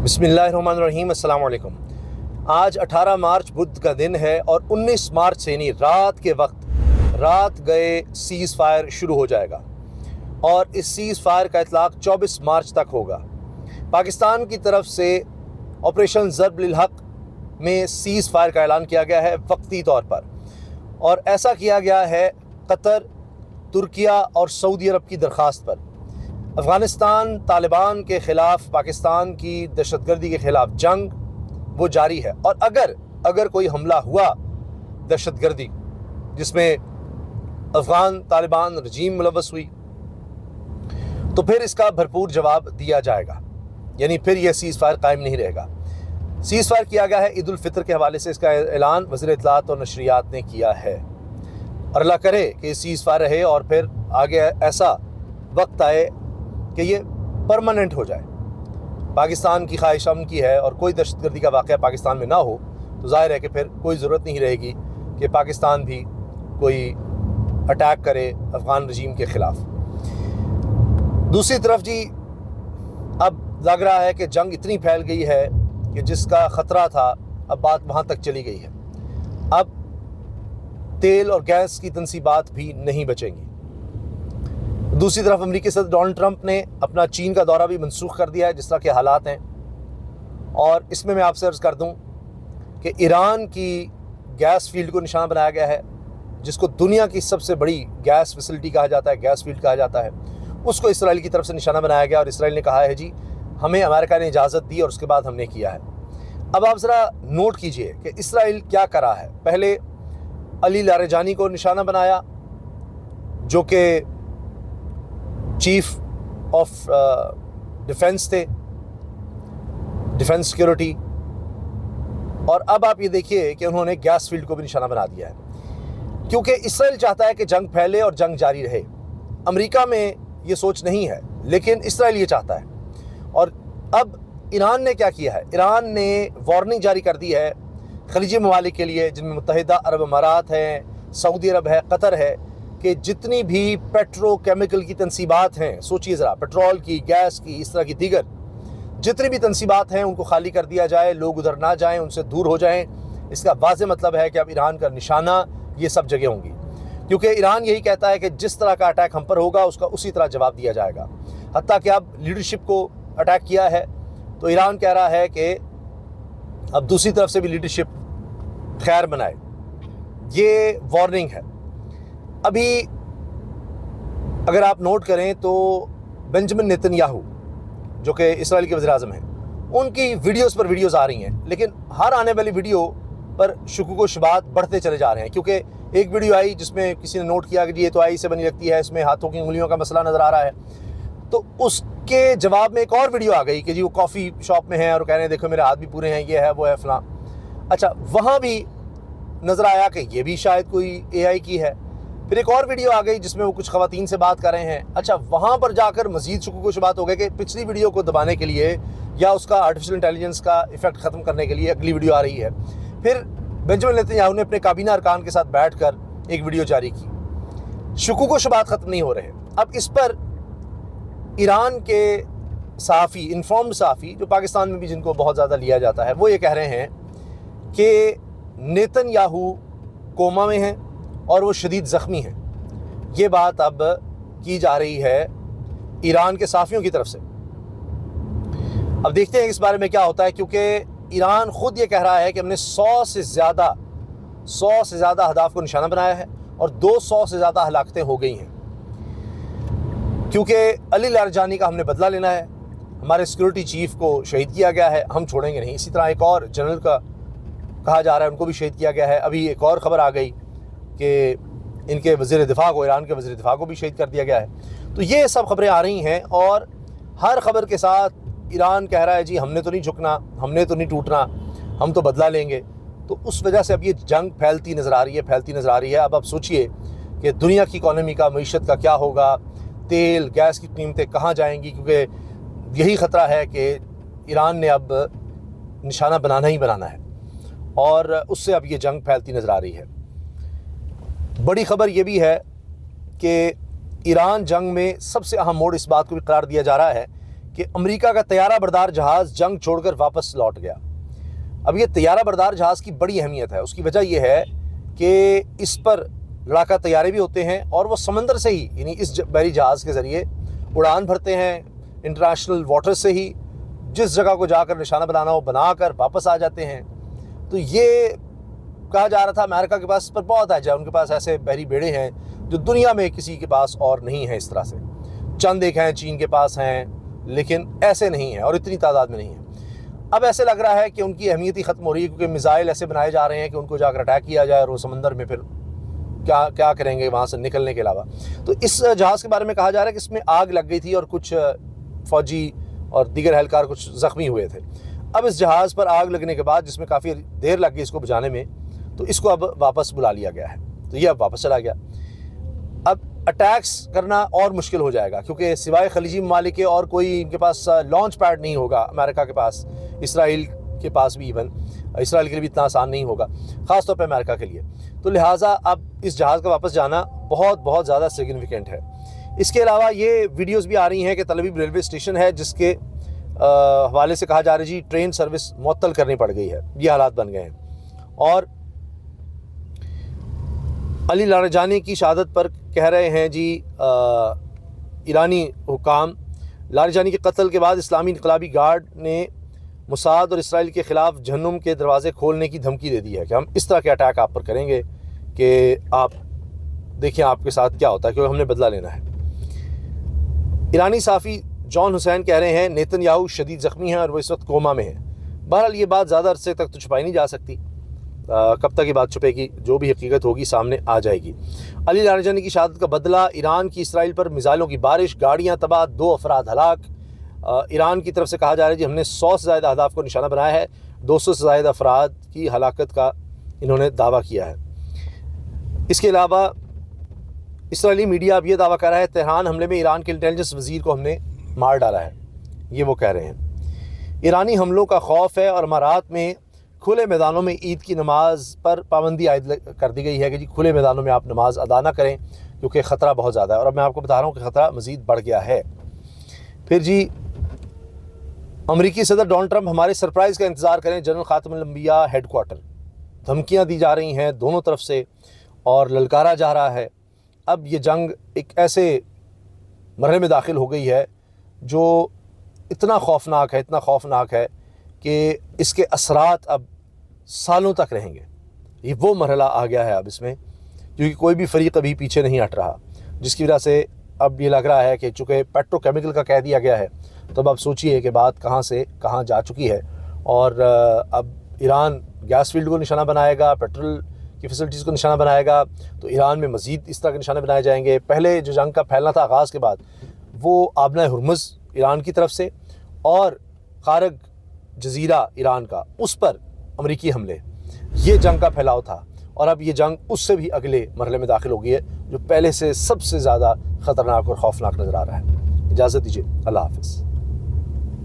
बिस्मिल्लाहिर्रहमानिर्रहीम। अस्सलाम वालेकुम। आज 18 मार्च बुध का दिन है और 19 मार्च से यानी रात के वक्त रात गए सीज़ फायर शुरू हो जाएगा और इस सीज़ फायर का इतलाक़ 24 मार्च तक होगा। पाकिस्तान की तरफ से ऑपरेशन ज़र्ब-उल हक़ में सीज़ फायर का ऐलान किया गया है वक्ती तौर पर, और ऐसा किया गया है कतर, तुर्किया और सऊदी अरब की दरख्वास्त पर। अफ़गानिस्तान तालिबान के ख़िलाफ़ पाकिस्तान की दहशतगर्दी के ख़िलाफ़ जंग वो जारी है, और अगर कोई हमला हुआ दहशतगर्दी जिसमें अफ़गान तालिबान रजीम मुलव्वस हुई तो फिर इसका भरपूर जवाब दिया जाएगा, यानी फिर यह सीज़ फायर कायम नहीं रहेगा। सीज़ फायर किया गया है ईद उल फितर के हवाले से, इसका ऐलान वज़ीर इत्तलाआत और नशरियात ने किया है, और अल्लाह करे कि सीज़ फायर रहे और फिर आगे ऐसा वक्त आए कि ये परमानेंट हो जाए। पाकिस्तान की ख्वाहिश अमन की है और कोई दहशतगर्दी का वाक़या पाकिस्तान में ना हो तो ज़ाहिर है कि फिर कोई ज़रूरत नहीं रहेगी कि पाकिस्तान भी कोई अटैक करे अफ़गान रजीम के ख़िलाफ़। दूसरी तरफ जी, अब लग रहा है कि जंग इतनी फैल गई है कि जिसका ख़तरा था अब बात वहाँ तक चली गई है। अब तेल और गैस की तनसीबात भी नहीं बचेंगी। दूसरी तरफ अमेरिकी सदर डोनाल्ड ट्रंप ने अपना चीन का दौरा भी मनसूख कर दिया है जिस तरह के हालात हैं, और इसमें मैं आपसे अर्ज़ कर दूं कि ईरान की गैस फील्ड को निशाना बनाया गया है, जिसको दुनिया की सबसे बड़ी गैस फैसिलिटी कहा जाता है, गैस फील्ड कहा जाता है, उसको इसराइल की तरफ से निशाना बनाया गया, और इसराइल ने कहा है जी हमें अमेरिका ने इजाज़त दी और उसके बाद हमने किया है। अब आप ज़रा नोट कीजिए कि इसराइल क्या करा है। पहले अली लारेजानी को निशाना बनाया जो कि चीफ ऑफ डिफेंस थे, डिफेंस सिक्योरिटी, और अब आप ये देखिए कि उन्होंने गैस फील्ड को भी निशाना बना दिया है, क्योंकि इसराइल चाहता है कि जंग फैले और जंग जारी रहे। अमेरिका में ये सोच नहीं है, लेकिन इसराइल ये चाहता है। और अब ईरान ने क्या किया है, ईरान ने वार्निंग जारी कर दी है खलीजी ममालिक के लिए, जिनमें मुत्तहिदा अरब अमारात हैं, सऊदी अरब है, कतर है, कि जितनी भी पेट्रोकेमिकल की तनसीबात हैं, सोचिए ज़रा, पेट्रोल की, गैस की, इस तरह की दीगर जितनी भी तनसीबात हैं उनको खाली कर दिया जाए, लोग उधर ना जाएं, उनसे दूर हो जाएं। इसका वाज़ेह मतलब है कि अब ईरान का निशाना ये सब जगह होंगी, क्योंकि ईरान यही कहता है कि जिस तरह का अटैक हम पर होगा उसका उसी तरह जवाब दिया जाएगा। हत्ता कि अब लीडरशिप को अटैक किया है तो ईरान कह रहा है कि अब दूसरी तरफ से भी लीडरशिप खैर बनाए। ये वार्निंग है। अभी अगर आप नोट करें तो बेंजामिन नेतन्याहू जो कि इसराइल के वज़ीर-ए-आज़म हैं, उनकी वीडियोस पर वीडियोस आ रही हैं, लेकिन हर आने वाली वीडियो पर शुकूक व शुबात बढ़ते चले जा रहे हैं। क्योंकि एक वीडियो आई जिसमें किसी ने नोट किया कि ये तो आई से बनी लगती है, इसमें हाथों की उंगलियों का मसला नज़र आ रहा है, तो उसके जवाब में एक और वीडियो आ गई कि जी वो कॉफ़ी शॉप में है और कह रहे हैं देखो मेरे हाथ भी पूरे हैं, ये है वो है फलां। अच्छा, वहाँ भी नज़र आया कि ये भी शायद कोई AI की है। फिर एक और वीडियो आ गई जिसमें वो कुछ ख़वातीन से बात कर रहे हैं। अच्छा, वहाँ पर जाकर मज़ीद शुकूक शुबात हो गए कि पिछली वीडियो को दबाने के लिए या उसका आर्टिफिशियल इंटेलिजेंस का इफ़ेक्ट ख़त्म करने के लिए अगली वीडियो आ रही है। फिर बेंजामिन नेतन्याहू ने अपने काबीना अरकान के साथ बैठकर एक वीडियो जारी की। शुकूक शुबात ख़त्म नहीं हो रहे। अब इस पर ईरान के सहाफ़ी, इन्फॉर्म्ड सहाफ़ी, जो पाकिस्तान में भी जिनको बहुत ज़्यादा लिया जाता है, वो ये कह रहे हैं कि नेतन्याहू कोमा में हैं और वो शदीद ज़ख्मी हैं। ये बात अब की जा रही है ईरान के सहाफ़ियों की तरफ से। अब देखते हैं इस बारे में क्या होता है, क्योंकि ईरान ख़ुद ये कह रहा है कि हमने 100 से ज़्यादा अहदाफ को निशाना बनाया है और 200 से ज़्यादा हलाकतें हो गई हैं, क्योंकि अली लारजानी का हमने बदला लेना है। हमारे सिक्योरिटी चीफ को शहीद किया गया है, हम छोड़ेंगे नहीं। इसी तरह एक और जनरल का कहा जा रहा है, उनको भी शहीद किया गया है। अभी एक और ख़बर आ गई कि इनके वज़ीर दिफ़ा को, ईरान के वज़ीर दिफ़ा को भी शहीद कर दिया गया है। तो ये सब ख़बरें आ रही हैं, और हर ख़बर के साथ ईरान कह रहा है जी हमने तो नहीं झुकना, हमने तो नहीं टूटना, हम तो बदला लेंगे। तो उस वजह से अब ये जंग फैलती नज़र आ रही है। अब आप सोचिए कि दुनिया की इकॉनमी का, मईशत का क्या होगा, तेल गैस की कीमतें कहाँ जाएंगी, क्योंकि यही ख़तरा है कि ईरान ने अब निशाना बनाना ही बनाना है, और उससे अब ये जंग फैलती नज़र आ रही है। बड़ी ख़बर ये भी है कि ईरान जंग में सबसे अहम मोड़ इस बात को भी करार दिया जा रहा है کہ امریکہ کا طیارہ بردار جہاز جنگ چھوڑ کر واپس لوٹ گیا۔ اب یہ طیارہ بردار جہاز کی بڑی اہمیت ہے، اس کی وجہ یہ ہے کہ اس پر لڑاکا طیارے بھی ہوتے ہیں اور وہ سمندر سے ہی، یعنی اس بحری جہاز کے ذریعے اڑان بھرتے ہیں، انٹرنیشنل واٹر سے ہی جس جگہ کو جا کر نشانہ بنانا ہو بنا کر واپس آ جاتے ہیں۔ تو یہ کہا جا رہا تھا امریکہ کے پاس پر بہت ہے، ان کے پاس ایسے بحری بیڑے ہیں جو دنیا میں کسی کے پاس اور نہیں ہیں۔ اس طرح سے چند ایک ہیں چین کے پاس ہیں، لیکن ایسے نہیں ہیں اور اتنی تعداد میں نہیں ہیں۔ اب ایسے لگ رہا ہے کہ ان کی اہمیت ہی ختم ہو رہی ہے، کیونکہ میزائل ایسے بنائے جا رہے ہیں کہ ان کو جا کر اٹیک کیا جائے اور وہ سمندر میں پھر کیا کریں گے وہاں سے نکلنے کے علاوہ۔ تو اس جہاز کے بارے میں کہا جا رہا ہے کہ اس میں آگ لگ گئی تھی اور کچھ فوجی اور دیگر اہلکار کچھ زخمی ہوئے تھے۔ اب اس جہاز پر آگ لگنے کے بعد، جس میں کافی دیر لگ گئی اس کو بجھانے میں، تو اس کو اب واپس بلا لیا گیا ہے، تو یہ اب واپس چلا گیا۔ اب اٹیکس کرنا اور مشکل ہو جائے گا، کیونکہ سوائے خلیجی ممالک کے اور کوئی ان کے پاس لانچ پیڈ نہیں ہوگا امریکہ کے پاس، اسرائیل کے پاس بھی، ایون اسرائیل کے لیے بھی اتنا آسان نہیں ہوگا، خاص طور پہ امریکہ کے لیے۔ تو لہٰذا اب اس جہاز کا واپس جانا بہت زیادہ سگنیفیکنٹ ہے۔ اس کے علاوہ یہ ویڈیوز بھی آ رہی ہیں کہ تل ابیب ریلوے اسٹیشن ہے جس کے حوالے سے کہا جا رہا ہے جی ٹرین سروس معطل کرنی پڑ گئی ہے، یہ حالات بن گئے ہیں۔ اور علی لاریجانی کی شہادت پر کہہ رہے ہیں جی ایرانی حکام، لاریجانی کے قتل کے بعد اسلامی انقلابی گارڈ نے موساد اور اسرائیل کے خلاف جہنم کے دروازے کھولنے کی دھمکی دے دی ہے کہ ہم اس طرح کے اٹیک آپ پر کریں گے کہ آپ دیکھیں آپ کے ساتھ کیا ہوتا ہے، کیونکہ ہم نے بدلہ لینا ہے۔ ایرانی صحافی جان حسین کہہ رہے ہیں نیتن یاہو شدید زخمی ہیں اور وہ اس وقت کوما میں ہیں۔ بہرحال یہ بات زیادہ عرصے تک تو چھپائی نہیں جا سکتی، کب تک یہ بات چھپے گی، جو بھی حقیقت ہوگی سامنے آ جائے گی۔ علی لاریجانی کی شہادت کا بدلہ، ایران کی اسرائیل پر میزائلوں کی بارش، گاڑیاں تباہ، 2 افراد ہلاک۔ ایران کی طرف سے کہا جا رہا ہے جی ہم نے 100 سے زائد اہداف کو نشانہ بنایا ہے، 200 سے زائد افراد کی ہلاکت کا انہوں نے دعویٰ کیا ہے۔ اس کے علاوہ اسرائیلی میڈیا اب یہ دعویٰ کر رہا ہے تہران حملے میں ایران کے انٹیلیجنس وزیر کو ہم نے مار ڈالا ہے، یہ وہ کہہ رہے ہیں۔ ایرانی حملوں کا خوف ہے اور امارات میں کھلے میدانوں میں عید کی نماز پر پابندی عائد کر دی گئی ہے کہ جی کھلے میدانوں میں آپ نماز ادا نہ کریں کیونکہ خطرہ بہت زیادہ ہے، اور اب میں آپ کو بتا رہا ہوں کہ خطرہ مزید بڑھ گیا ہے۔ پھر جی امریکی صدر ڈونلڈ ٹرمپ ہمارے سرپرائز کا انتظار کریں، جنرل خاتم الانبیاء ہیڈ کوارٹر، دھمکیاں دی جا رہی ہیں دونوں طرف سے اور للکارا جا رہا ہے۔ اب یہ جنگ ایک ایسے مرحلے میں داخل ہو گئی ہے جو اتنا خوفناک ہے کہ اس کے اثرات اب سالوں تک رہیں گے۔ یہ وہ مرحلہ آ گیا ہے اب اس میں، کیونکہ کوئی بھی فریق ابھی پیچھے نہیں ہٹ رہا، جس کی وجہ سے اب یہ لگ رہا ہے کہ چونکہ پیٹرو کیمیکل کا کہہ دیا گیا ہے تو اب سوچئے کہ بات کہاں سے کہاں جا چکی ہے۔ اور اب ایران گیس فیلڈ کو نشانہ بنائے گا، پیٹرول کی فیسلٹیز کو نشانہ بنائے گا، تو ایران میں مزید اس طرح کے نشانے بنائے جائیں گے۔ پہلے جو جنگ کا پھیلنا تھا آغاز کے بعد، وہ آبنہ ہرمز ایران کی طرف سے اور خارق جزیرہ ایران کا، اس پر امریکی حملے، یہ جنگ کا پھیلاؤ تھا۔ اور اب یہ جنگ اس سے بھی اگلے مرحلے میں داخل ہو گئی ہے جو پہلے سے سب سے زیادہ خطرناک اور خوفناک نظر آ رہا ہے۔ اجازت دیجیے، اللہ حافظ۔